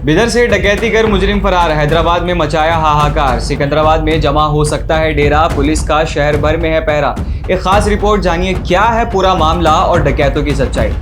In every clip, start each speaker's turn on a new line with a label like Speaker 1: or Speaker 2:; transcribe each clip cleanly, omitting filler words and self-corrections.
Speaker 1: बिदर से डकैती कर मुजरिम फरार, हैदराबाद में मचाया हाहाकार। सिकंदराबाद में जमा हो सकता है डेरा, पुलिस का शहर भर में है पहरा। एक खास रिपोर्ट जानिए क्या है पूरा मामला और डकैतों की सच्चाई।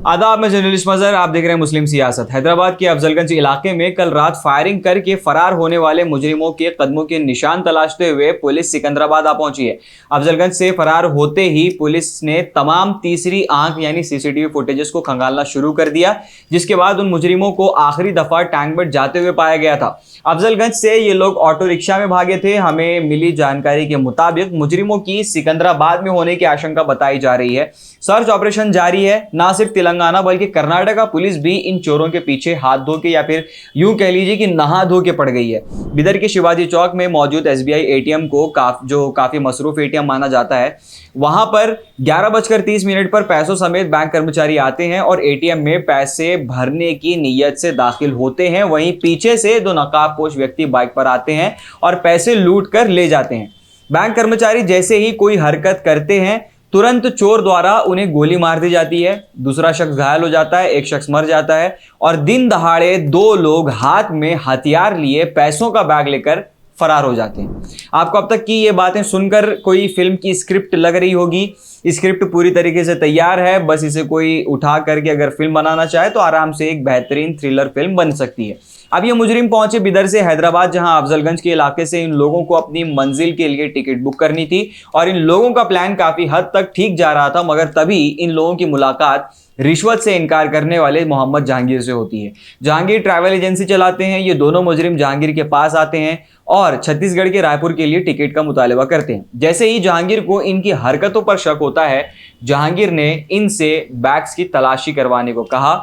Speaker 1: आदाब, मैं जर्नलिस्ट मजहर, आप देख रहे हैं मुस्लिम सियासत। हैदराबाद के अफजलगंज इलाके में कल रात फायरिंग करके फरार होने वाले मुजरिमों के कदमों के निशान तलाशते हुए पुलिस सिकंदराबाद आ पहुंची है। अफजलगंज से फरार होते ही पुलिस ने तमाम तीसरी आंख यानी सीसीटीवी फुटेजेस को खंगालना शुरू कर दिया, जिसके बाद उन मुजरिमों को आखिरी दफा टैंकबट जाते हुए पाया गया था। अफजलगंज से ये लोग ऑटो रिक्शा में भागे थे। हमें मिली जानकारी के मुताबिक मुजरिमों की सिकंदराबाद में होने की आशंका बताई जा रही है। सर्च ऑपरेशन जारी है। ना सिर्फ तेलंगाना बल्कि कर्नाटका पुलिस भी इन चोरों के पीछे हाथ धो के या फिर यूं कह लीजिए कि नहा धो के पड़ गई है। बिदर के शिवाजी चौक में मौजूद एसबीआई एटीएम को जो काफी मसरूफ एटीएम माना जाता है, वहां पर 11:30 पर पैसों समेत बैंक कर्मचारी आते हैं और एटीएम में पैसे भरने की नीयत से दाखिल होते हैं। वहीं पीछे से दो नकाबपोश व्यक्ति बाइक पर आते हैं और पैसे लूट कर ले जाते हैं। बैंक कर्मचारी जैसे ही कोई हरकत करते हैं, तुरंत चोर द्वारा उन्हें गोली मार दी जाती है। दूसरा शख्स घायल हो जाता है, एक शख्स मर जाता है और दिन दहाड़े दो लोग हाथ में हथियार लिए पैसों का बैग लेकर फरार हो जाते हैं। आपको अब तक की ये बातें सुनकर कोई फिल्म की स्क्रिप्ट लग रही होगी। स्क्रिप्ट पूरी तरीके से तैयार है, बस इसे कोई उठा करके अगर फिल्म बनाना चाहे तो आराम से एक बेहतरीन थ्रिलर फिल्म बन सकती है। अब ये मुजरिम पहुंचे बिदर से हैदराबाद, जहां अफजलगंज के इलाके से इन लोगों को अपनी मंजिल के लिए टिकट बुक करनी थी और इन लोगों का प्लान काफी हद तक ठीक जा रहा था, मगर तभी इन लोगों की मुलाकात रिश्वत से इनकार करने वाले मोहम्मद जहांगीर से होती है। जहांगीर ट्रैवल एजेंसी चलाते हैं। ये दोनों मुजरिम जहांगीर के पास आते हैं और छत्तीसगढ़ के रायपुर के लिए टिकट का मुतालबा करते हैं। जैसे ही जहांगीर को इनकी हरकतों पर शक होता है, जहांगीर ने इनसे बैग्स की तलाशी करवाने को कहा।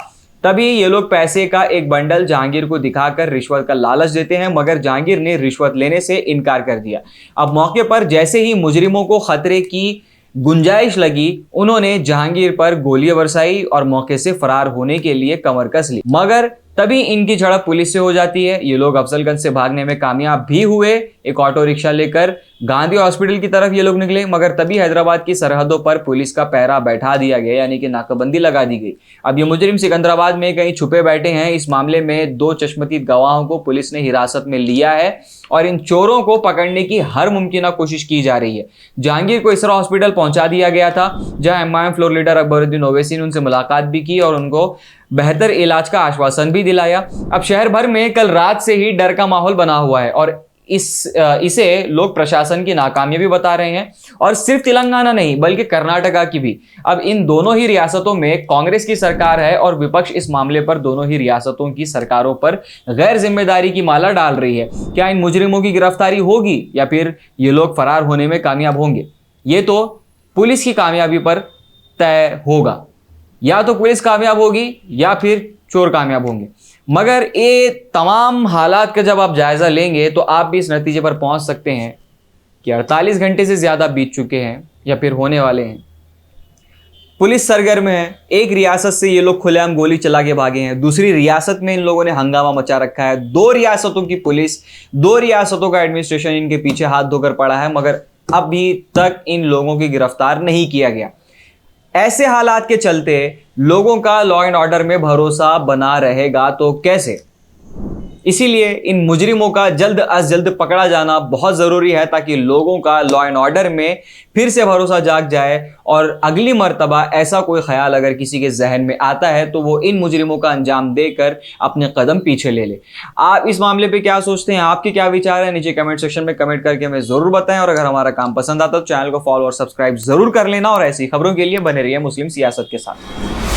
Speaker 1: तभी ये लोग पैसे का एक बंडल जहांगीर को दिखाकर रिश्वत का लालच देते हैं, मगर जहांगीर ने रिश्वत लेने से इनकार कर दिया। अब मौके पर जैसे ही मुजरिमों को खतरे की गुंजाइश लगी, उन्होंने जहांगीर पर गोलियां बरसाई और मौके से फरार होने के लिए कमर कस ली, मगर तभी इनकी झड़प पुलिस से हो जाती है। ये लोग अफजलगंज से भागने में कामयाब भी हुए। एक ऑटो रिक्शा लेकर गांधी हॉस्पिटल की तरफ ये लोग निकले, मगर तभी हैदराबाद की सरहदों पर पुलिस का पहरा बैठा दिया गया, यानी कि नाकाबंदी लगा दी गई। अब ये मुजरिम सिकंदराबाद में कहीं छुपे बैठे हैं। इस मामले में 2 चश्मदीद गवाहों को पुलिस ने हिरासत में लिया है और इन चोरों को पकड़ने की हर मुमकिन कोशिश की जा रही है। जहांगीर को इसरा हॉस्पिटल पहुंचा दिया गया था, जहां MIM floor leader Akbaruddin Owaisi ने उनसे मुलाकात भी की और उनको बेहतर इलाज का आश्वासन भी दिलाया। अब शहर भर में कल रात से ही डर का माहौल बना हुआ है और इसे लोग प्रशासन की नाकामयाबी बता रहे हैं। और सिर्फ तेलंगाना नहीं बल्कि कर्नाटका की भी। अब इन दोनों ही रियासतों में कांग्रेस की सरकार है और विपक्ष इस मामले पर दोनों ही रियासतों की सरकारों पर गैर जिम्मेदारी की माला डाल रही है। क्या इन मुजरिमों की गिरफ्तारी होगी या फिर ये लोग फरार होने में कामयाब होंगे? ये तो पुलिस की कामयाबी पर तय होगा। या तो पुलिस कामयाब होगी या फिर चोर कामयाब होंगे। मगर ये तमाम हालात का जब आप जायजा लेंगे तो आप भी इस नतीजे पर पहुंच सकते हैं कि 48 घंटे से ज्यादा बीत चुके हैं या फिर होने वाले हैं। पुलिस सरगर्म है। एक रियासत से ये लोग खुलेआम गोली चला के भागे हैं, दूसरी रियासत में इन लोगों ने हंगामा मचा रखा है। 2 रियासतों की पुलिस, 2 रियासतों का एडमिनिस्ट्रेशन इनके पीछे हाथ धोकर पड़ा है, मगर अभी तक इन लोगों की गिरफ्तार नहीं किया गया। ऐसे हालात के चलते लोगों का लॉ एंड ऑर्डर में भरोसा बना रहेगा तो कैसे? इसीलिए इन मुजरिमों का जल्द अज जल्द पकड़ा जाना बहुत जरूरी है, ताकि लोगों का लॉ एंड ऑर्डर में फिर से भरोसा जाग जाए और अगली मर्तबा ऐसा कोई ख्याल अगर किसी के जहन में आता है तो वो इन मुजरिमों का अंजाम देकर अपने कदम पीछे ले ले। आप इस मामले पे क्या सोचते हैं? आपके क्या विचार है? नीचे कमेंट सेक्शन में कमेंट करके हमें जरूर बताएं और अगर हमारा काम पसंद आता तो चैनल को फॉलो और सब्सक्राइब जरूर कर लेना और ऐसी खबरों के लिए बने रहिए मुस्लिम सियासत के साथ।